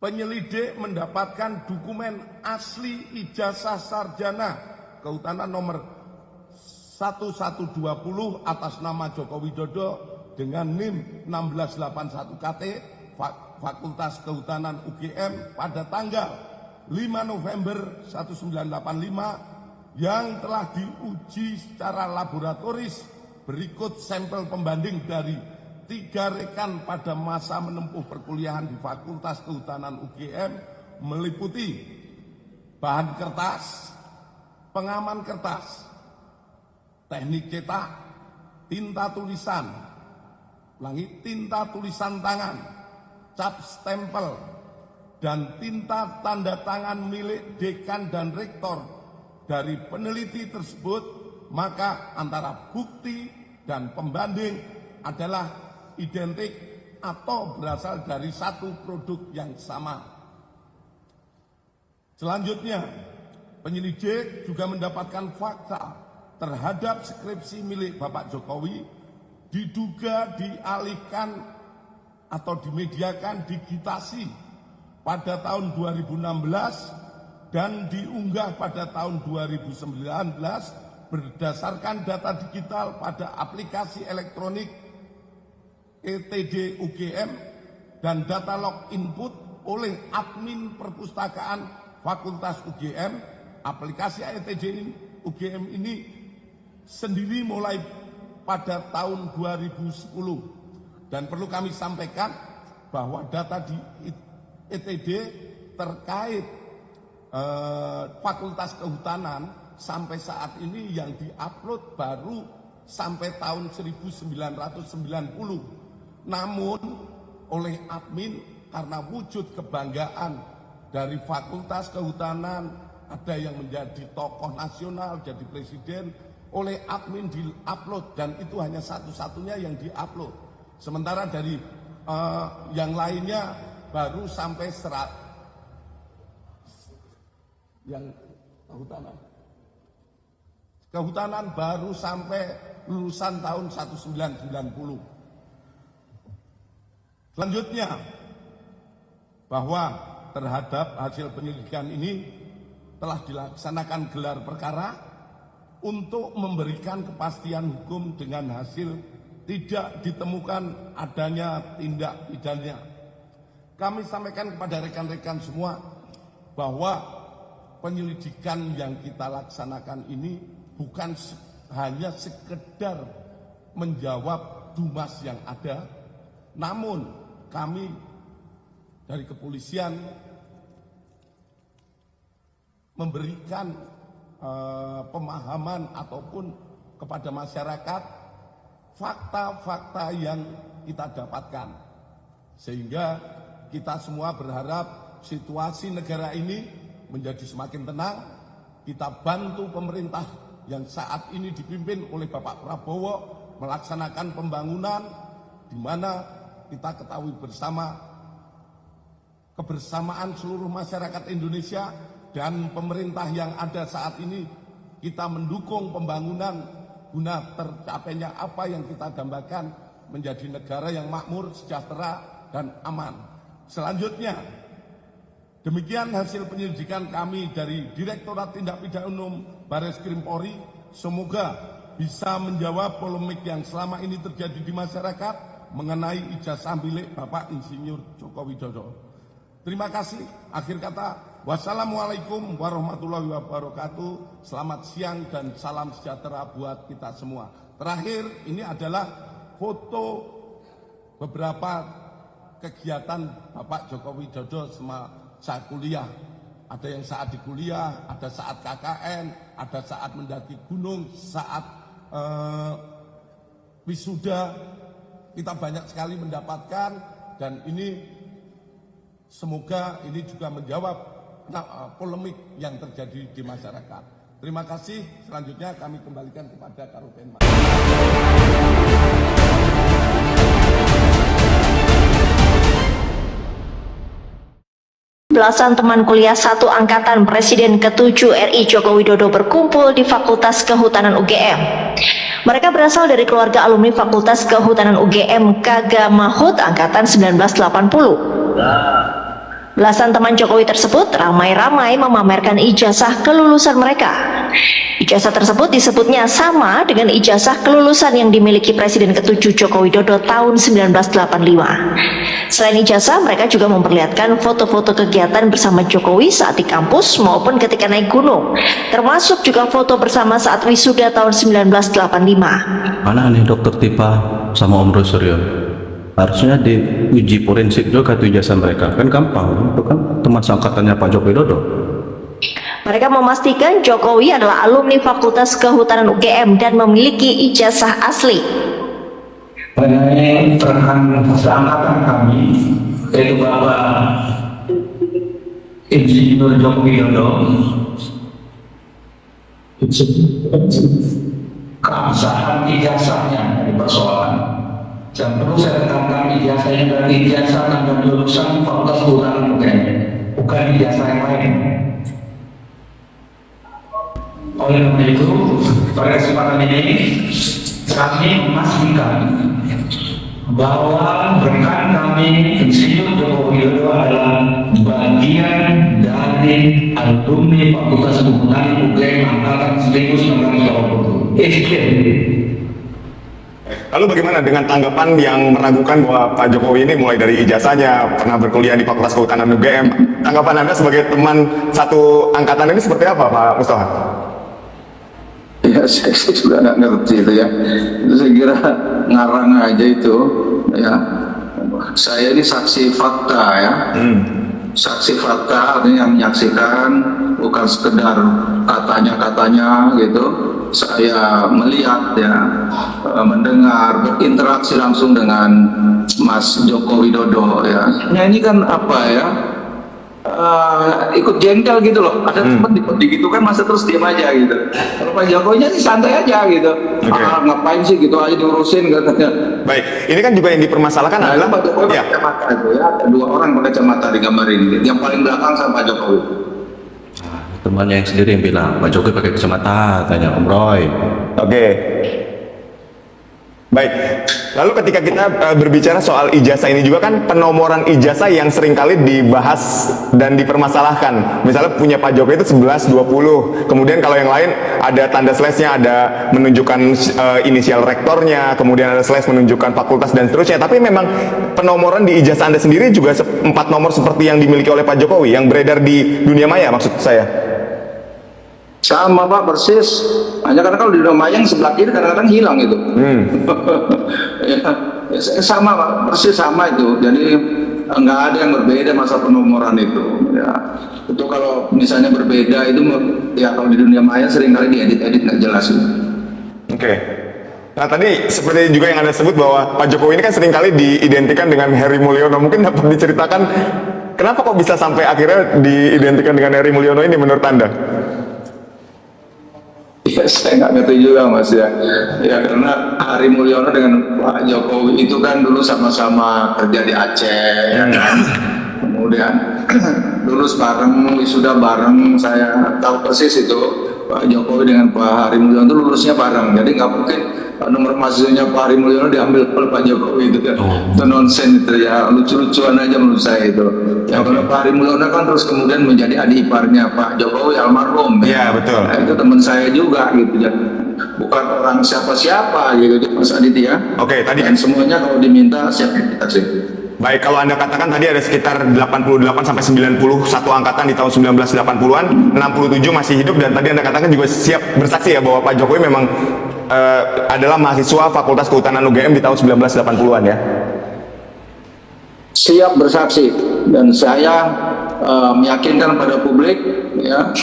penyelidik mendapatkan dokumen asli ijazah sarjana kehutanan nomor 1120 atas nama Joko Widodo dengan NIM 1681 KT Fakultas Kehutanan UGM pada tanggal 5 November 1985 yang telah diuji secara laboratoris. Berikut sampel pembanding dari 3 rekan pada masa menempuh perkuliahan di Fakultas Kehutanan UGM meliputi bahan kertas, pengaman kertas, teknik cetak, tinta tulisan, tinta tulisan tangan, cap stempel, dan tinta tanda tangan milik dekan dan rektor dari peneliti tersebut, maka antara bukti dan pembanding adalah identik atau berasal dari satu produk yang sama. Selanjutnya, penyelidik juga mendapatkan fakta terhadap skripsi milik Bapak Jokowi diduga dialihkan atau dimediakan digitasi pada tahun 2016 dan diunggah pada tahun 2019 berdasarkan data digital pada aplikasi elektronik ETD UGM dan data log input oleh admin perpustakaan Fakultas UGM. Aplikasi ETD UGM ini sendiri mulai pada tahun 2010 dan perlu kami sampaikan bahwa data di ETD terkait Fakultas Kehutanan sampai saat ini yang diupload baru sampai tahun 1990. Namun oleh admin karena wujud kebanggaan dari Fakultas Kehutanan, ada yang menjadi tokoh nasional, jadi presiden, oleh admin di-upload dan itu hanya satu-satunya yang di-upload. Sementara dari yang lainnya baru sampai yang kehutanan baru sampai lulusan tahun 1990. Selanjutnya, bahwa terhadap hasil penyelidikan ini telah dilaksanakan gelar perkara untuk memberikan kepastian hukum dengan hasil tidak ditemukan adanya tindak pidana. Kami sampaikan kepada rekan-rekan semua bahwa penyelidikan yang kita laksanakan ini bukan hanya sekedar menjawab dumas yang ada, namun kami dari kepolisian memberikan pemahaman ataupun kepada masyarakat fakta-fakta yang kita dapatkan, sehingga kita semua berharap situasi negara ini menjadi semakin tenang. Kita bantu pemerintah yang saat ini dipimpin oleh Bapak Prabowo melaksanakan pembangunan, di mana kita ketahui bersama kebersamaan seluruh masyarakat Indonesia dan pemerintah yang ada saat ini, kita mendukung pembangunan guna tercapainya apa yang kita dambakan, menjadi negara yang makmur, sejahtera, dan aman. Selanjutnya, demikian hasil penyelidikan kami dari Direktorat Tindak Pidana Umum Barreskrim Polri. Semoga bisa menjawab polemik yang selama ini terjadi di masyarakat mengenai ijazah milik Bapak Insinyur Joko Widodo. Terima kasih. Akhir kata, wassalamualaikum warahmatullahi wabarakatuh. Selamat siang dan salam sejahtera buat kita semua. Terakhir, ini adalah foto beberapa kegiatan Bapak Joko Widodo semasa kuliah. Ada yang saat di kuliah, ada saat KKN, ada saat mendaki gunung, saat wisuda. Kita banyak sekali mendapatkan, dan ini semoga ini juga menjawab polemik yang terjadi di masyarakat. Terima kasih. Selanjutnya kami kembalikan kepada Karopenmas. Belasan teman kuliah satu angkatan Presiden ke-7 RI Joko Widodo berkumpul di Fakultas Kehutanan UGM. Mereka berasal dari keluarga alumni Fakultas Kehutanan UGM Kagamahut angkatan 1980. Belasan teman Jokowi tersebut ramai-ramai memamerkan ijazah kelulusan mereka. Ijazah tersebut disebutnya sama dengan ijazah kelulusan yang dimiliki Presiden ke-7 Joko Widodo tahun 1985. Selain ijazah, mereka juga memperlihatkan foto-foto kegiatan bersama Jokowi saat di kampus maupun ketika naik gunung, termasuk juga foto bersama saat wisuda tahun 1985. Mana nih Dokter Tipa sama Om Roy Suryo? Harusnya diuji forensik juga tuh ijazah mereka, kan gampang, itu kan teman seangkatannya Pak Joko Widodo. Mereka memastikan Jokowi adalah alumni Fakultas Kehutanan UGM dan memiliki ijazah asli. Mengenai rekan seangkatan kami, yaitu Bapak Insinyur Joko Widodo, keabsahan ijazahnya di persoalan. Dan perlu saya tekankan ijazahnya dari ijazah dan jurusan Fakultas Kehutanan UGM, bukan ijazah yang lain. Oleh karena itu, pada kesempatan ini kami memastikan bahwa rekan kami Insinyur Joko Widodo adalah bagian dari alumni Fakultas Kehutanan UGM angkatan 1980. Lalu bagaimana dengan tanggapan yang meragukan bahwa Pak Jokowi ini mulai dari ijazahnya pernah berkuliah di Fakultas Kehutanan UGM? Tanggapan Anda sebagai teman satu angkatan ini seperti apa, Pak Mustafa? Ya, saya sudah nggak ngerti itu ya. Itu saya kira ngarang aja itu. Ya, saya ini saksi fakta ya. Saksi fakta artinya menyaksikan, bukan sekedar katanya-katanya gitu. Saya melihat ya, mendengar, berinteraksi langsung dengan Mas Joko Widodo ya. Nah ini kan apa ya? Ikut jengkel gitu loh, ada teman gitu kan masa terus diam aja gitu. Kalau Pak Jokowinya sih santai aja gitu. Ngapain sih gitu aja diurusin katanya. Baik, ini kan juga yang dipermasalahkan adalah Pak Jokowi pakai kacamata itu ya, ada dua orang pakai kacamata digambarin. Yang paling belakang sama Pak Jokowi. Temannya yang sendiri yang bilang Pak Jokowi pakai kacamata, tanya Om Roy. Oke. Baik, lalu ketika kita berbicara soal ijazah ini juga kan penomoran ijazah yang seringkali dibahas dan dipermasalahkan. Misalnya punya Pak Jokowi itu 11, 20, kemudian kalau yang lain ada tanda slash-nya, ada menunjukkan inisial rektornya, kemudian ada slash menunjukkan fakultas dan seterusnya. Tapi memang penomoran di ijazah Anda sendiri juga 4 nomor seperti yang dimiliki oleh Pak Jokowi, yang beredar di dunia maya maksud saya. Sama Pak, persis. Hanya karena kalau di dunia maya yang sebelah kiri kadang-kadang hilang itu. Ya, sama Pak, persis sama itu. Jadi nggak ada yang berbeda masa penomoran itu. Ya, itu kalau misalnya berbeda itu ya kalau di dunia maya seringkali diedit-edit nggak jelas. Oke. Nah tadi seperti juga yang Anda sebut bahwa Pak Jokowi ini kan seringkali diidentikan dengan Heri Mulyono. Mungkin dapat diceritakan kenapa kok bisa sampai akhirnya diidentikan dengan Heri Mulyono ini menurut Anda? Ya, saya nggak ngerti juga Mas ya. Ya karena Heri Mulyono dengan Pak Jokowi itu kan dulu sama-sama kerja di Aceh, ya kan. Kemudian lulus bareng, wisuda bareng. Saya tahu persis itu Pak Jokowi dengan Pak Heri Mulyono itu lulusnya bareng. Jadi nggak mungkin nomor mahasiswanya Pak Heri Mulyono diambil oleh Pak Jokowi itu kan. Itu nonsen itu ya, lucu-lucuan aja menurut saya itu. Ya karena Pak Heri Mulyono kan terus kemudian menjadi adik iparnya Pak Jokowi almarhum. Iya betul. Nah, itu teman saya juga gitu ya. Bukan orang siapa-siapa gitu Mas Aditya. Oke, tadi dan semuanya kalau diminta siap kita sih. Baik, kalau Anda katakan tadi ada sekitar 88 sampai 91 angkatan di tahun 1980-an, 67 masih hidup, dan tadi Anda katakan juga siap bersaksi ya bahwa Pak Jokowi memang adalah mahasiswa Fakultas Kehutanan UGM di tahun 1980-an ya. Siap bersaksi, dan saya meyakinkan pada publik ya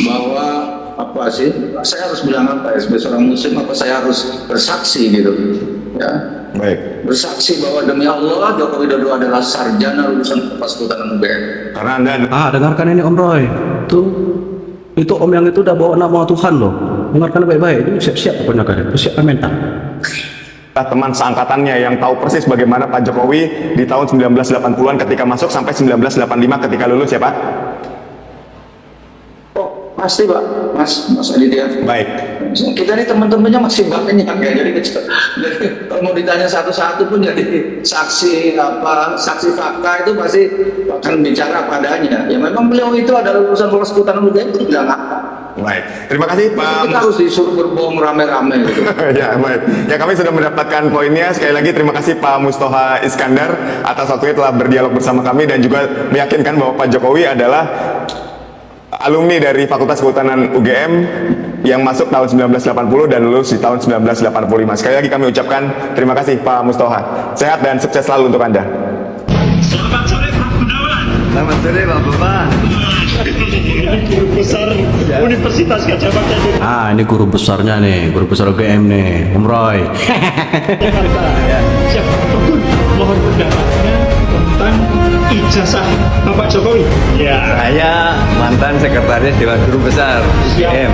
bahwa apa sih, saya harus bilang apa ya sebagai seorang muslim, apa saya harus bersaksi gitu ya. Baik. Bersaksi bahwa demi Allah Joko Widodo adalah sarjana lulusan Fakultas Kehutanan UGM. Karena Anda Dengarkan ini Om Roy. Itu Om yang itu udah bawa nama Tuhan loh. Dengarkan baik-baik. Ini siap-siap pokoknya kan. Siapkan mental. teman seangkatannya yang tahu persis bagaimana Pak Jokowi di tahun 1980-an ketika masuk sampai 1985 ketika lulus ya Pak? Oh, Pasti Pak, Mas Aditya. Baik. Kita ini teman-temannya masih banyak ya, jadi kalau mau ditanya satu-satu pun jadi saksi fakta itu pasti akan bicara padanya. Ya memang beliau itu adalah lulusan Fakultas Kehutanan UGM, itu bilang apa? Baik. Terima kasih Pak. Kita harus disuruh berbohong rame-rame gitu. Ya, baik. Ya, kami sudah mendapatkan poinnya. Sekali lagi terima kasih Pak Mustoha Iskandar atas waktunya telah berdialog bersama kami dan juga meyakinkan bahwa Pak Jokowi adalah alumni dari Fakultas Kehutanan UGM yang masuk tahun 1980 dan lulus di tahun 1985. Sekali lagi kami ucapkan terima kasih Pak Mustoha. Sehat dan sukses selalu untuk Anda. Selamat sore Pak Gunawan. Selamat sore Pak Bapak. Guru besar Universitas Gadjah Mada Ah, ini guru besarnya nih, guru besar UGM nih, Om Roy. Jakarta. Siap, Pekun, mohon pendapatnya tentang ijazah Bapak Jokowi. Ya. Saya mantan sekretaris Dewan Guru Besar UGM.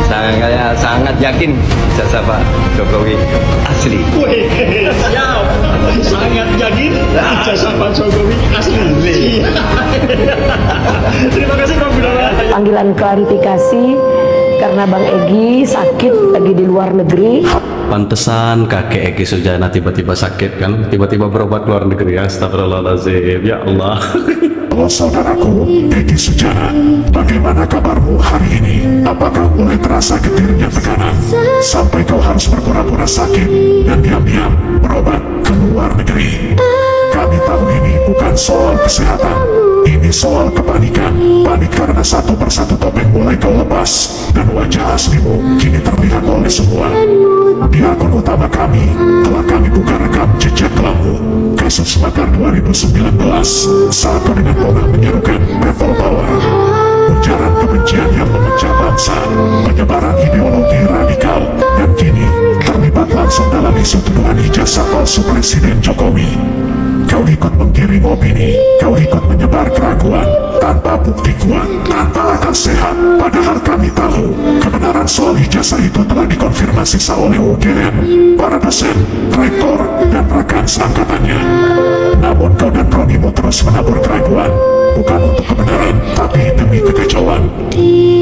Saya sangat yakin ijazah Pak Jokowi asli. Wih, siap. Sangat yakin ijazah Pak Jokowi asli. Terima kasih Pak Gunawan. Panggilan klarifikasi karena Bang Egy sakit lagi di luar negeri. Pantesan kakek Eki Sujana tiba-tiba sakit kan, tiba-tiba berobat luar negeri. Astagfirullahaladzim, ya Allah. Halo saudaraku, Egy Sujana, bagaimana kabarmu hari ini? Apakah mulai terasa getirnya tekanan? Sampai kau harus berpura-pura sakit dan diam-diam berobat ke luar negeri. Kami tahu ini bukan soal kesehatan, ini soal kepanikan. Panik karena satu persatu topeng mulai kau lepas dan wajah aslimu kini terlihat oleh semua. Di akun utama kami telah kami buka rekam jejak kelammu kasus makar 2019 saat kau dengan pola menyerukan level bawah, ujaran kebencian yang memecah bangsa, penyebaran ideologi radikal, dan kini terlibat langsung dalam isu tuduhan ijazah palsu Presiden Jokowi. Kau ikut menggiring opini, kau ikut menyebar keraguan, tanpa bukti kuat, tanpa akal sehat. Padahal kami tahu, kebenaran soal ijazah itu telah dikonfirmasi oleh UGM, para dosen, rektor, dan rekan seangkatannya. Namun kau dan Ronimu terus menabur keraguan, bukan untuk kebenaran, tapi demi kekacauan.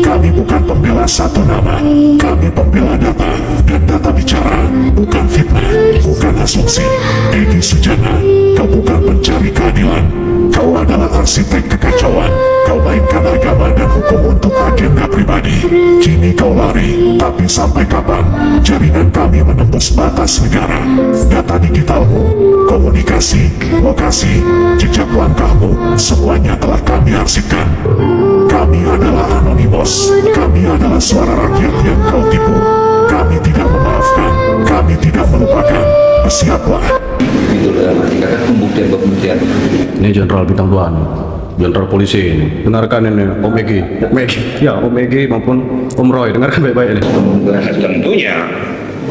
Kami bukan pembela satu nama, kami pembela data, dan data bicara, bukan fitnah, bukan asumsi. Egy Sujana, kau bukan pencari keadilan, kau adalah arsitek kekacauan. Kau mainkan agama dan hukum untuk agenda pribadi. Kini kau lari, tapi sampai kapan? Jaringan kami menembus batas negara. Data digitalmu, komunikasi, lokasi, jejak langkahmu, semuanya telah kami arsipkan. Kami adalah anonymous, kami adalah suara rakyat yang kau tipu. Kami tidak memaafkan, kami tidak melupakan. Bersiaplah. Itu dalam arti kata pembuktian. Ini Jenderal Bintang 2, Jenderal Polisi ini. Dengarkan ini, Om Egy. Ya, Om Egy maupun Om Roy, dengarkan baik-baik ini. Tentunya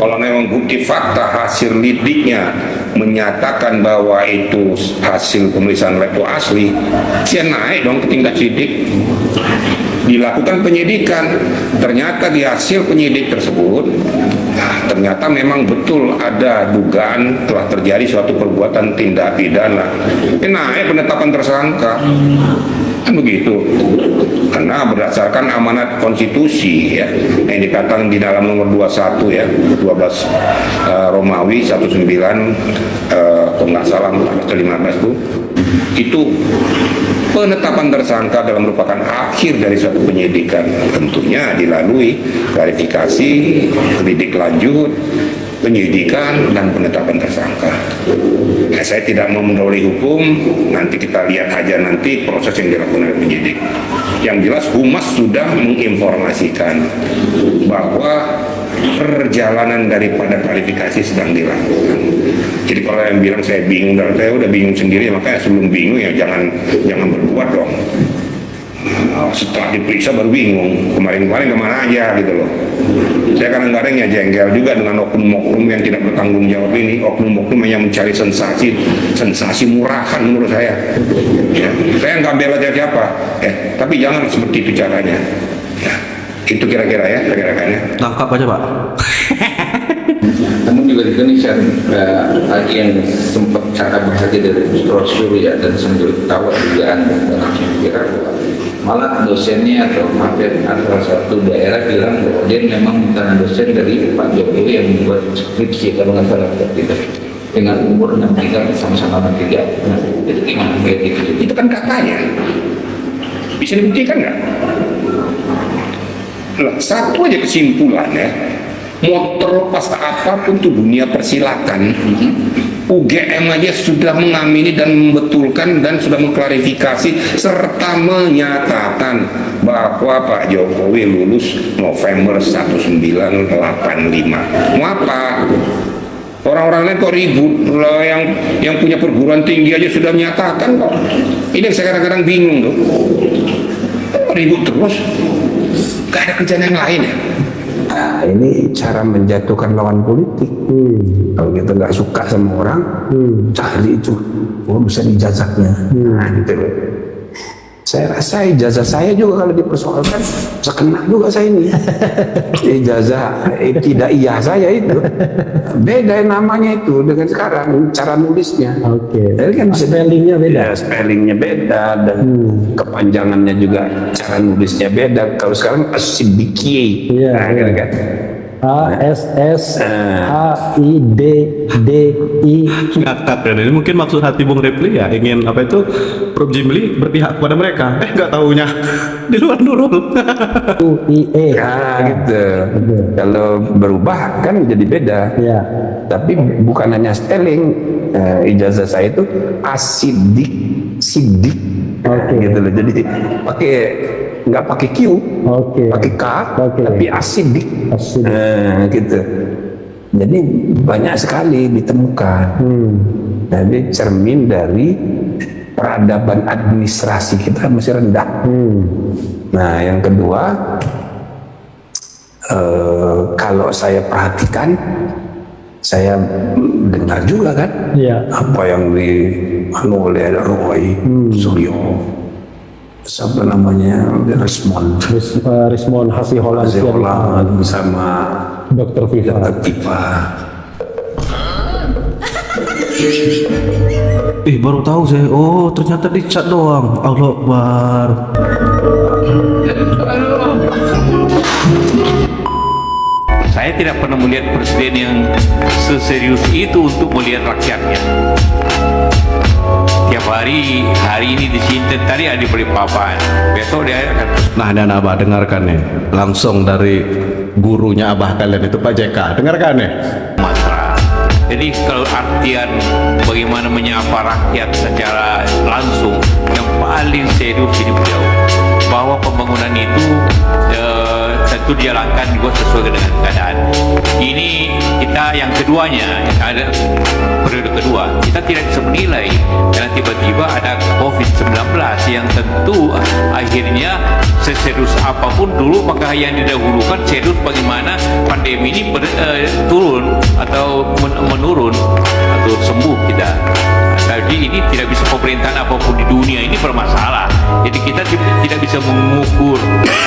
kalau memang bukti fakta hasil lidiknya menyatakan bahwa itu hasil pemeriksaan lab itu asli, dia naik dong ke tingkat sidik, dilakukan penyidikan. Ternyata di hasil penyidik tersebut, ternyata memang betul ada dugaan telah terjadi suatu perbuatan tindak pidana. Naik penetapan tersangka. Kan begitu. Karena berdasarkan amanat konstitusi ya, yang dikatakan di dalam nomor 21 ya, 12 Romawi 19 kalau nggak salah 15 itu penetapan tersangka dalam merupakan akhir dari suatu penyidikan, tentunya dilalui klarifikasi, lidik lanjut, penyidikan, dan penetapan tersangka. Nah, saya tidak mau mendahului hukum, nanti kita lihat aja nanti proses yang dilakukan oleh penyidik. Yang jelas Humas sudah menginformasikan bahwa perjalanan daripada klarifikasi sedang dilakukan. Jadi kalau yang bilang saya bingung, dan saya udah bingung sendiri, makanya sebelum bingung ya jangan berbuat dong. Setelah diperiksa baru bingung, kemarin-kemarin kemana aja gitu loh. Saya kadang-kadang ya jengkel juga dengan oknum-oknum yang tidak bertanggung jawab ini, oknum-oknum yang mencari sensasi murahan menurut saya. Ya, saya nggak bela siapa, tapi jangan seperti itu caranya. Ya, itu kira-kira ya, kira-kiranya. Tangkap aja Pak. Namun juga di Indonesia tadi yang sempat cara bekerja dari struktur ya, dan sambil tahu dugaan dalam pikiran malah dosennya atau materi atau satu daerah bilang bahwa dia memang bukan dosen dari Pak Jokowi yang membuat skripsi kalau nggak salah gitu, dengan umur 63 sama-sama 63. Nah, itu gimana kayak gitu? Itu kan katanya. Bisa dibuktikan nggak? Nah, satu aja kesimpulannya, mau terlepas apapun tuh dunia persilakan. UGM aja sudah mengamini dan membetulkan dan sudah mengklarifikasi serta menyatakan bahwa Pak Jokowi lulus November 1985. Mau apa? Orang-orang lain kok ribut, yang punya perguruan tinggi aja sudah menyatakan kok. Ini saya kadang-kadang bingung tuh. Ribut terus, gak ada kerjaan yang lain ya. Nah, ini cara menjatuhkan lawan politik. Kalau kita nggak suka sama orang, cari itu, bisa ijazahnya. Nah, gitu. Saya rasa ijazah saya juga kalau dipersoalkan, bisa kena juga saya ini. Ijazah tidak iya saya itu. Beda namanya itu dengan sekarang, cara nulisnya. Oke. Jadi kan spellingnya beda. Ya, spellingnya beda dan kepanjangannya juga cara nulisnya beda. Kalau sekarang Asidikie. Iya. Nah, kan. ASSHIDDI. Ngakak dan ini mungkin maksud hati Bung Repli ya ingin apa itu Prof Jimli berpihak kepada mereka, nggak taunya di luar nurul. UIE. Nah, gitu. Kalau berubah kan jadi beda. Ya. Tapi bukan hanya spelling, ijazah saya itu sidik, gitu loh. Jadi pakai nggak pakai Q, pakai K, tapi asidik, gitu. Jadi banyak sekali ditemukan. Jadi cermin dari peradaban administrasi kita masih rendah. Nah, yang kedua, kalau saya perhatikan, saya dengar juga kan, apa yang oleh Roy Suryo. Siapa namanya, Rismon Hasiholan bersama Dr. Viva. Baru tahu saya. Oh, ternyata dicat doang. Allah Akbar. Saya tidak pernah melihat presiden yang seserius itu untuk melihat rakyatnya. Tiap hari ini di Sinten, tadi ada di Balikpapan, besok dia akan. Nah, dan Abah dengarkan nih, langsung dari gurunya Abah kalian itu Pak JK, dengarkan nih. Matra. Jadi kalau artian bagaimana menyapa rakyat secara langsung, yang paling serius ini beliau, bahwa pembangunan itu tentu dijalankan juga sesuai dengan keadaan. Ini kita yang keduanya, yang ada periode kedua, kita tidak bisa menilai karena tiba-tiba ada COVID-19 yang tentu akhirnya seserius apapun dulu, maka yang didahulukan serius bagaimana pandemi ini turun atau menurun atau sembuh kita. Jadi ini tidak bisa pemerintahan apapun di dunia ini bermasalah. Jadi kita tidak bisa mengukur.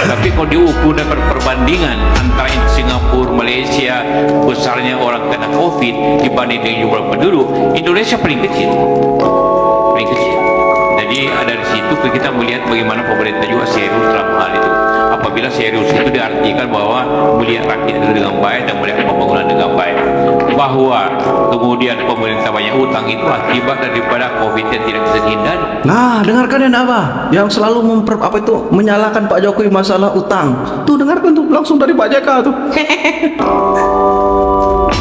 Tapi kalau diukur dan perbandingan antara Singapura, Malaysia, besarnya orang kena COVID dibanding dengan jumlah penduduk, Indonesia paling kecil. Paling kecil. Jadi dari situ kita melihat bagaimana pemerintah juga serius dalam hal itu. Apabila serius itu diartikan bahwa melihat rakyat itu dengan baik dan melihat pembangunan dengan baik, bahwa kemudian pemerintah banyak utang itu akibat daripada COVID yang tidak bisa dihindari. Nah, dengarkan ya Abah yang selalu menyalahkan Pak Jokowi masalah utang. Tuh dengarkan tuh langsung dari Pak JK tuh.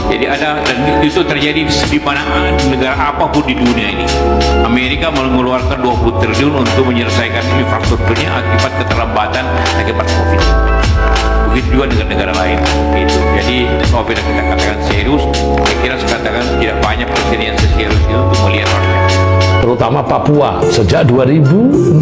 Jadi ada, dan itu terjadi di mana negara apapun di dunia ini. Amerika mengeluarkan 20 triliun untuk menyelesaikan infrastrukturnya akibat keterlambatan akibat COVID. Begitu juga dengan negara lain. Gitu. Jadi kalau kita katakan serius, saya kira katakan tidak banyak presiden yang serius itu untuk melihat rakyat. terutama Papua sejak 2014,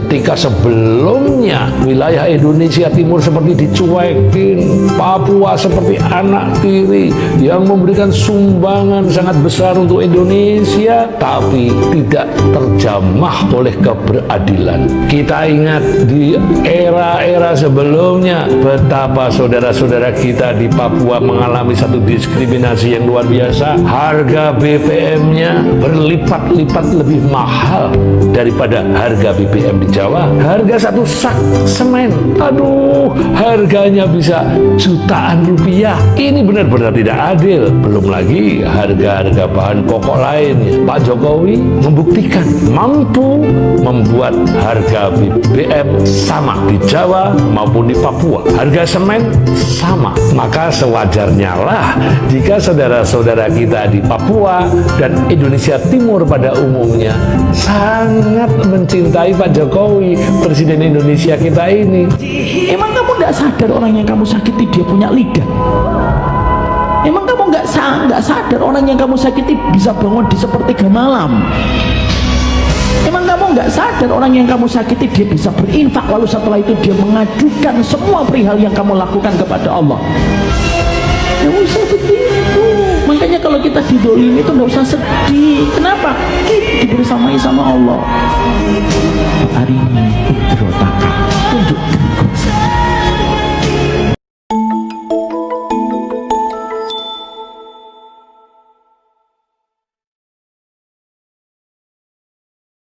ketika sebelumnya wilayah Indonesia Timur seperti dicuekin, Papua seperti anak tiri yang memberikan sumbangan sangat besar untuk Indonesia, tapi tidak terjamah oleh keberadilan. Kita ingat di era-era sebelumnya betapa saudara-saudara kita di Papua mengalami satu diskriminasi yang luar biasa. Harga BBM-nya berlipat-lipat lebih mahal daripada harga BBM di Jawa. Harga satu sak semen, aduh, harganya bisa jutaan rupiah. Ini benar-benar tidak adil. Belum lagi harga-harga bahan pokok lainnya. Pak Jokowi membuktikan mampu membuat harga BBM sama di Jawa maupun di Papua. Harga semen sama. Maka sewajarnya lah jika saudara-saudara kita di Papua dan Indonesia Timur pada umumnya sangat mencintai Pak Jokowi, Presiden Indonesia kita ini. Emang kamu nggak sadar orang yang kamu sakiti dia punya lidah? Emang kamu nggak sadar orang yang kamu sakiti bisa bangun di sepertiga malam? Emang kamu nggak sadar orang yang kamu sakiti dia bisa berinfak lalu setelah itu dia mengajukan semua perihal yang kamu lakukan kepada Allah? Nggak usah begitu. Makanya kalau kita didolimi itu nggak usah sedih. Kenapa? Kita dibersamai sama Allah. Hari ini